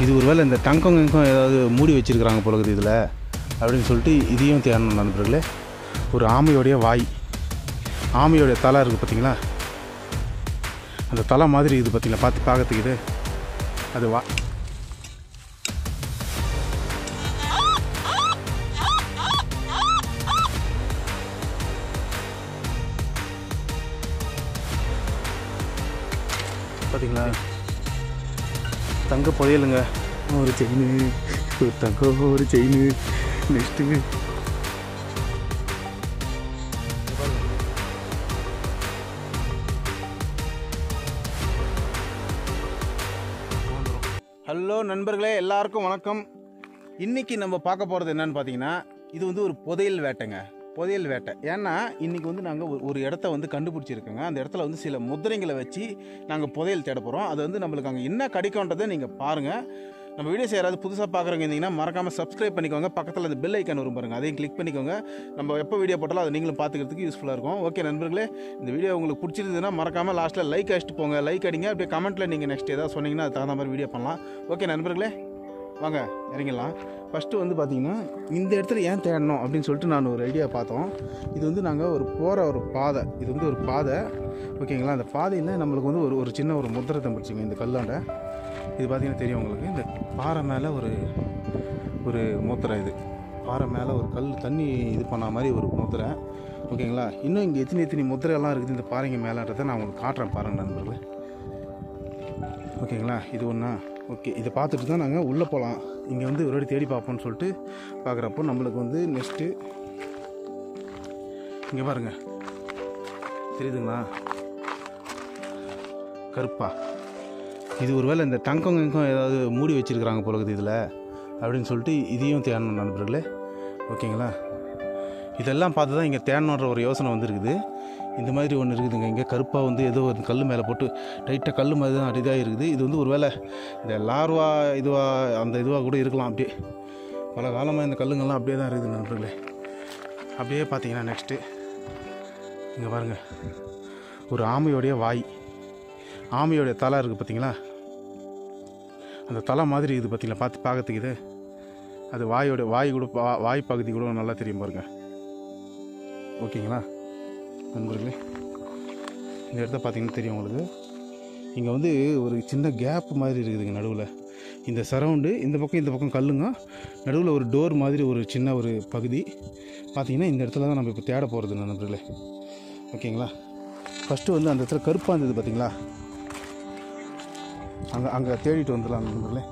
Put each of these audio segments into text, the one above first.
இது ஒருவேளை இந்த தங்கம் ஏதாவது மூடி வச்சுருக்கிறாங்க போலகுது இதில் அப்படின்னு சொல்லிட்டு இதையும் தேடணும் நண்பர்களே. ஒரு ஆமையோடைய வாய், ஆமையோடைய தலை இருக்குது பார்த்தீங்களா, அந்த தலை மாதிரி இது பார்த்தீங்களா, பார்க்கறதுக்கு இது அது பார்த்தீங்களா. தங்க புதையலுங்க, ஒரு செயின், ஒரு தங்கம், ஒரு செயின். நெக்ஸ்ட்டு ஹலோ நண்பர்களே, எல்லாருக்கும் வணக்கம். இன்றைக்கி நம்ம பார்க்க போகிறது என்னன்னு பார்த்தீங்கன்னா, இது வந்து ஒரு புதையல் வேட்டைங்க, புதையல் வேட்டை. ஏன்னா இன்றைக்கி வந்து நாங்கள் ஒரு இடத்த வந்து கண்டுபிடிச்சிருக்கோங்க. அந்த இடத்துல வந்து சில முத்திரைங்களை வச்சு நாங்கள் புதையல் தேட போகிறோம். அது வந்து நம்மளுக்கு அங்கே என்ன கிடைக்கும்ன்றதை நீங்கள் பாருங்கள். நம்ம வீடியோஸ் யாராவது புதுசாக பார்க்குறவங்க இருந்தீங்கன்னா மறக்காமல் சப்ஸ்கிரைப் பண்ணிக்கோங்க. பக்கத்தில் அந்த பெல் ஐக்கான் வரும் பாருங்கள், அதையும் கிளிக் பண்ணிக்கோங்க. நம்ம எப்போ வீடியோ போட்டாலும் அதை நீங்களும் பார்த்துக்கிறதுக்கு யூஸ்ஃபுல்லாக இருக்கும். ஓகே நண்பர்களே, இந்த வீடியோ உங்களுக்கு பிடிச்சிருந்ததுன்னா மறக்காமல் லாஸ்ட்டில் லைக் அடிச்சுட்டு போங்க. லைக் அடிங்க. அப்படியே கமெண்ட்டில் நீங்கள் நெக்ஸ்ட் ஏதாவது சொன்னீங்கன்னா அது தகுந்த மாதிரி வீடியோ பண்ணலாம். ஓகே நண்பர்களே, வாங்க இறங்கிடலாம். ஃபஸ்ட்டு வந்து பார்த்திங்கன்னா, இந்த இடத்துல ஏன் தேடணும் அப்படின்னு சொல்லிட்டு நான் ஒரு ஐடியா பார்த்தோம். இது வந்து நாங்கள் ஒரு பாதை, இது வந்து ஒரு பாதை, ஓகேங்களா. அந்த பாதையில் நம்மளுக்கு வந்து ஒரு சின்ன ஒரு முத்திரை தம்பிச்சுங்க இந்த கல்லாண்ட. இது பார்த்திங்கன்னா தெரியும் உங்களுக்கு, இந்த பாறை மேலே ஒரு முத்திரை, இது பாறை மேலே ஒரு கல் தண்ணி இது பண்ண மாதிரி ஒரு முத்திரை, ஓகேங்களா. இன்னும் இங்கே எத்தனை முத்திரையெல்லாம் இருக்குது இந்த பாறைங்க மேலேன்றதை நான் உங்களுக்கு காட்டுறேன் பாருங்கள் நண்பர்களே, ஓகேங்களா. இது ஒன்றா ஓகே. இதை பார்த்துட்டு தான் நாங்கள் உள்ளே போகலாம். இங்கே வந்து ஒரு வாட்டி தேடி பார்ப்போம்னு சொல்லிட்டு பார்க்குறப்போ நம்மளுக்கு வந்து நெக்ஸ்ட்டு இங்கே பாருங்கள், தெரியுதுங்களா, கருப்பா. இது ஒருவேளை இந்த தங்கம் ஏதாவது மூடி வச்சுருக்கிறாங்க போலகுது இதில் அப்படின்னு சொல்லிட்டு இதையும் தேடணும் நண்பர்களே, ஓகேங்களா. இதெல்லாம் பார்த்து தான் இங்கே தேடணுன்ற ஒரு யோசனை வந்துருக்குது. இந்த மாதிரி ஒன்று இருக்குதுங்க இங்கே, கருப்பாக வந்து ஏதோ ஒரு கல் மேலே போட்டு டைட்டாக கல் மாதிரி தான் அடிதாக இருக்குது. இது வந்து ஒரு வேளை இந்த லார்வா அந்த இதுவாக கூட இருக்கலாம். அப்படியே பல காலமாக இந்த கல்லுங்கள்லாம் அப்படியே தான் இருக்குது நண்பர்களே. அப்படியே பார்த்தீங்கன்னா நெக்ஸ்ட்டு இங்கே பாருங்கள், ஒரு ஆமையோடைய வாய், ஆமையோடைய தலை இருக்குது பார்த்தீங்களா, அந்த தலை மாதிரி இது பார்த்தீங்களா, பார்க்கறதுக்கு இது அது வாய் கூட வாய் பகுதி கூட நல்லா தெரியும் பாருங்கள், ஓகேங்களா நண்பர்களே. இந்த இடத்த பார்த்தீங்கன்னா தெரியும் உங்களுக்கு, இங்கே வந்து ஒரு சின்ன கேப் மாதிரி இருக்குதுங்க நடுவில். இந்த சரவுண்டு இந்த பக்கம் கல்லுங்க, நடுவில் ஒரு டோர் மாதிரி ஒரு சின்ன ஒரு பகுதி பார்த்திங்கன்னா. இந்த இடத்துல தான் நம்ம இப்போ தேட போகிறது நண்பர்களே, ஓகேங்களா. ஃபஸ்ட்டு வந்து அந்த இடத்துல கருப்பாக இருந்தது பார்த்தீங்களா, அங்கே தேடிட்டு வந்துடலாம் நண்பர்களே.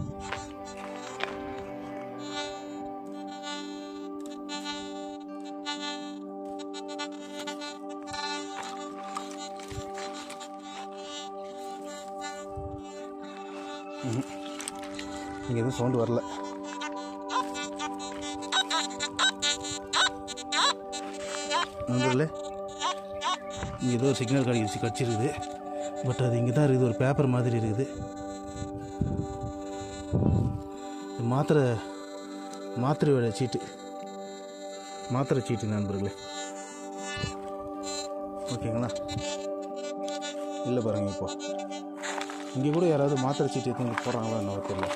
இங்கே எதுவும் சவுண்டு வரல நண்பர்களே. இங்கே ஏதோ ஒரு சிக்னல் கடிச்சிருக்குது, பட் அது இங்கே தான் இருக்குது, ஒரு பேப்பர் மாதிரி இருக்குது. மாத்திரையோட மாத்திரை சீட்டு நண்பர்களே, ஓகேங்களா. இல்லை பாருங்கள், இப்போ இங்கே கூட யாராவது மாத்திரை சீட்டு எடுத்து போகிறாங்களா என்ன தெரியல.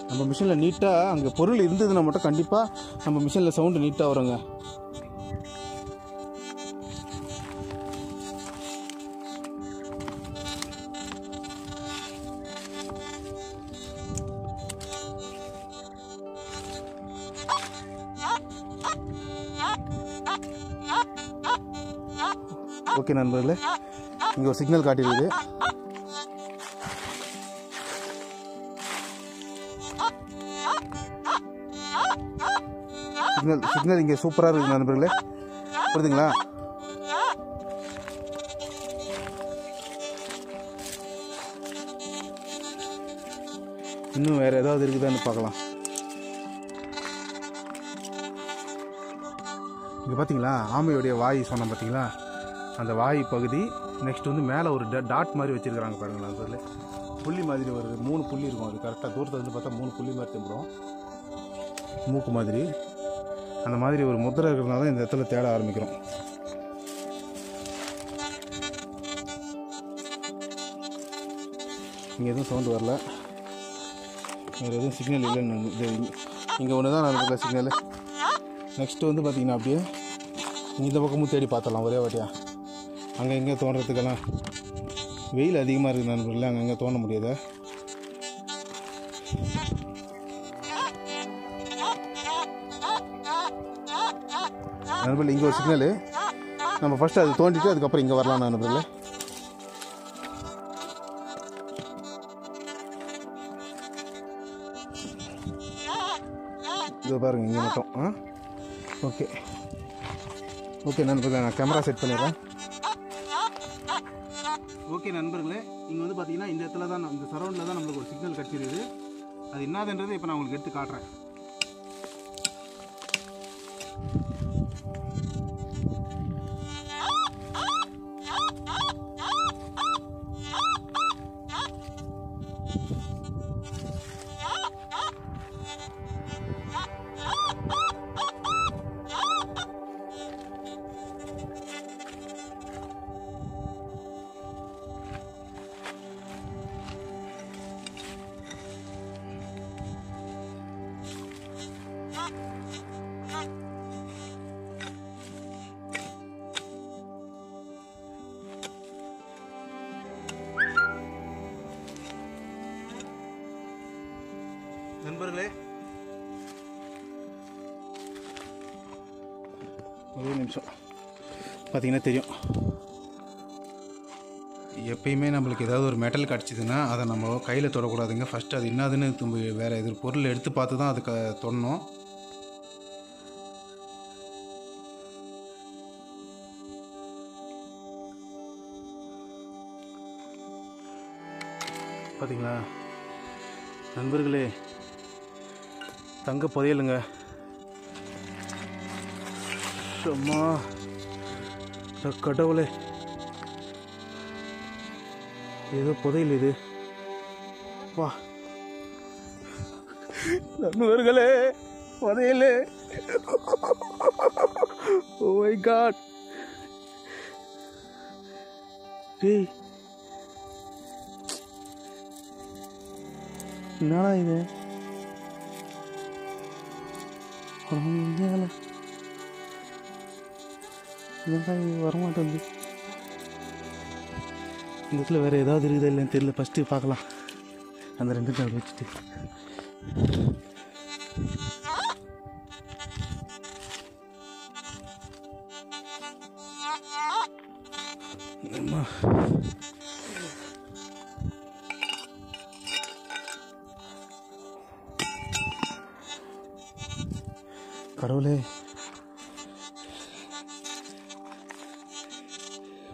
நம்ம மிஷினில் நீட்டாக அங்கே பொருள் இருந்ததுன்னா மட்டும் கண்டிப்பாக நம்ம மிஷினில் சவுண்டு நீட்டாக வருங்க. ஓகே நண்பர்களே, இங்கே ஒரு சிக்னல் காட்டியிருக்குது. சிக்னல் இங்கே சூப்பராக இருக்குது நண்பர்களே, புரியுதுங்களா. இன்னும் வேறு ஏதாவது இருக்குதான்னு பார்க்கலாம். இங்கே பார்த்தீங்களா, ஆமையோடைய வாய் சொன்னோம் பார்த்தீங்களா, அந்த வாய் பகுதி. நெக்ஸ்ட் வந்து மேலே ஒரு டாட் மாதிரி வச்சுருக்கிறாங்க பாருங்களா நண்பர்களே, புள்ளி மாதிரி ஒரு 3 புள்ளி இருக்கும். அது கரெக்டாக தூரத்தில் வந்து பார்த்தா 3 புள்ளி மாதிரி தெரியும், மூக்கு மாதிரி. அந்த மாதிரி ஒரு முத்திரை இருக்கிறதுனால தான் இந்த இடத்துல தேட ஆரம்பிக்கிறோம். இங்கே எதுவும் சவுண்டு வரல, வேறு எதுவும் சிக்னல் இல்லைன்னு. இது இங்கே ஒன்று தான் நடக்கல சிக்னல். நெக்ஸ்ட்டு வந்து பார்த்திங்கன்னா அப்படியே இந்த பக்கமும் தேடி பார்த்துடலாம் ஒரே வாட்டியா. அங்கே எங்கே தோன்றதுக்கெல்லாம் வெயில் அதிகமாக இருக்குது நண்பர்களே, அங்கே தோண முடியாது. நண்பர்களே இங்கே ஒரு சிக்னலு, நம்ம ஃபஸ்ட்டு அது தோண்டிட்டு அதுக்கப்புறம் இங்கே வரலாம் நண்பர்களே. இது பாருங்கள் இங்கே மட்டும். ஓகே ஓகே நண்பர்களே, நான் கேமரா செட் பண்ணிடுறேன். ஓகே நண்பர்களே, இங்கே வந்து பார்த்தீங்கன்னா இந்த இடத்துல தான், இந்த சரௌண்டில் தான் நம்மளுக்கு ஒரு சிக்னல் கிடச்சிருக்குது. அது என்னதுன்றது இப்போ நான் உங்களுக்கு எடுத்து காட்டுறேன். நண்பர்களே ஒரே நிமிஷம் பார்த்தீங்கன்னா தெரியும், எப்பயுமே நம்மளுக்கு ஏதாவது ஒரு மெட்டல் கிடச்சிதுன்னா அதை நம்ம கையில் தொடக்கூடாதுங்க. ஃபஸ்ட்டு அது என்னதுன்னு திரும்ப வேறு எது பொருள் எடுத்து பார்த்து தான் அதுக்கு தொடணும். பார்த்தீங்களா நண்பர்களே, தங்க புதையலுங்க. அம்மா கடவுளே, ஏதோ புதையல் இது. வா நண்பர்களே, புதையல். Oh my God. டேய் என்னடா இது? வரமாட்டேன். இந்த இடத்துல வேறு ஏதாவது இருக்குதா இல்லைன்னு தெரியல. ஃபஸ்ட்டு பார்க்கலாம். அந்த 2 கால் வச்சுட்டு கடவுளே.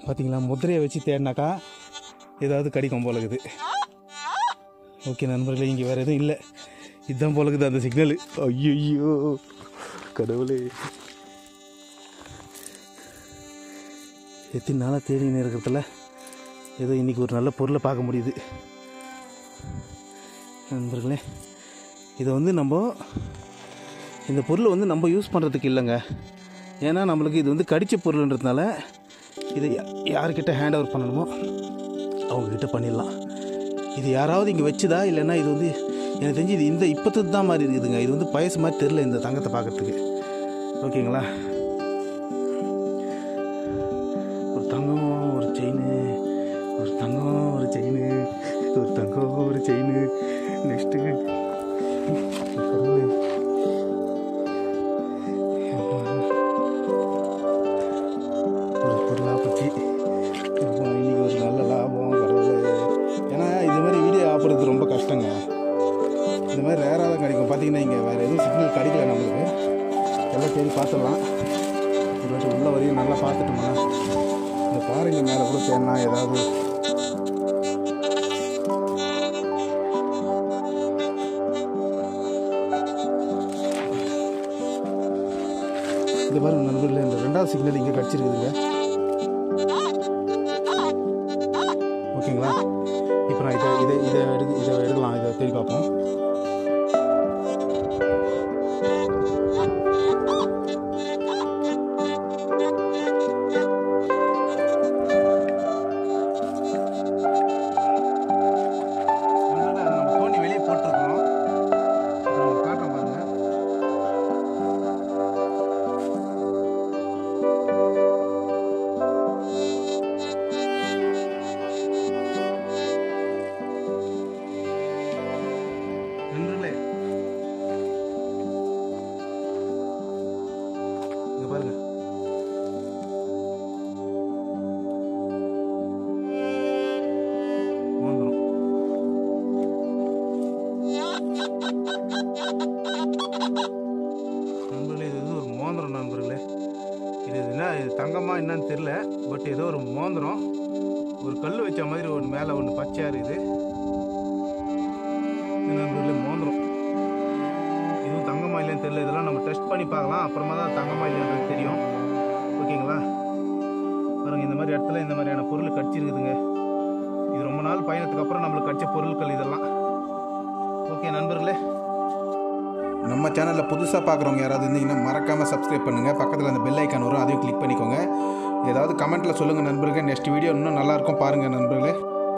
பார்த்தீங்களா, முதிரையை வச்சு தேடினாக்கா ஏதாவது கடிக்கும் போலக்குது. ஓகே நண்பர்களே, இங்கே வேறு எதுவும் இல்லை, இதுதான் போலக்குது அந்த சிக்னலு. ஐயோ கடவுளே, எத்தனை நாளாக தேடின்னு இருக்கிறதுல ஏதோ இன்றைக்கி ஒரு நல்ல பொருளை பார்க்க முடியுது நண்பர்களே. இதை வந்து இந்த பொருளை வந்து நம்ம யூஸ் பண்ணுறதுக்கு இல்லைங்க. ஏன்னா நம்மளுக்கு இது வந்து கடித்த பொருள்ன்றதுனால இதை யார்கிட்ட ஹேண்ட் ஓவர் பண்ணணுமோ அவங்கக்கிட்ட பண்ணிடலாம். இது யாராவது இங்கே வச்சுதா இல்லைன்னா இது வந்து எனக்கு தெரிஞ்சு இது இப்போது தான் மாதிரி இருக்குதுங்க. இது வந்து பயசு மாதிரி தெரில இந்த தங்கத்தை பார்க்குறதுக்கு. ஓகேங்களா, ஒரு தங்கம் ஒரு செயின், ஒரு தங்கம் ஒரு செயின், ஒரு தங்கம் ஒரு செயின். நெக்ஸ்ட்டு ரொம்ப கஷ்டங்க. இந்த மாதிரி ரேராக தான் கிடைக்கும். பார்த்தீங்கன்னா இங்கே வேறு எதுவும் சிக்னல் கிடைக்கல நம்மளுக்கு. எல்லாம் தேடி பார்த்துடலாம். ஒரு வாட்டி உள்ள வரையும் நல்லா பார்த்துட்டோம்னா இந்த பாறைங்க மேலே கூட தேடினா ஏதாவது இந்த பாருங்க நண்பர்களே, இந்த 2வது சிக்னல் இங்கே கிடச்சிருக்குதுங்க. ஓகேங்களா, இப்போ நான் இதை எடுக்கலாம். இதை தேடி பார்ப்போம். மோதிரம் நண்பர்களே. இது என்ன, இது தங்கமாக என்னன்னு தெரில. பட் ஏதோ ஒரு மோதிரம், ஒரு கல் வச்ச மாதிரி ஒன்று மேலே ஒன்று பச்சையாக இருக்குது நண்பர்களே. மோதிரம் இதுவும் தங்கமாக இல்லைன்னு தெரியல. இதெல்லாம் நம்ம டெஸ்ட் பண்ணி பார்க்கலாம், அப்புறமா தான் தங்கமாக இல்லைன்றது தெரியும். ஓகேங்களா? பாருங்க, இந்த மாதிரி இடத்துல இந்த மாதிரியான பொருள் கடிச்சிருக்குதுங்க. இது ரொம்ப நாள் பயணத்துக்கு அப்புறம் நம்மளுக்கு கடிச்ச பொருட்கள் இதெல்லாம். ஓகே நண்பர்களே, நம்ம சேனலில் புதுசாக பார்க்குறவங்க யாராவது இருந்தீங்கன்னா மறக்காமல் சப்ஸ்கிரைப் பண்ணுங்கள். பக்கத்தில் அந்த பெல் ஐக்கான் வரும், அதையும் கிளிக் பண்ணிக்கோங்க. ஏதாவது கமெண்ட்டில் சொல்லுங்கள் நண்பர்களே. நெக்ஸ்ட் வீடியோ இன்னும் நல்லாயிருக்கும் பாருங்கள் நண்பர்களே.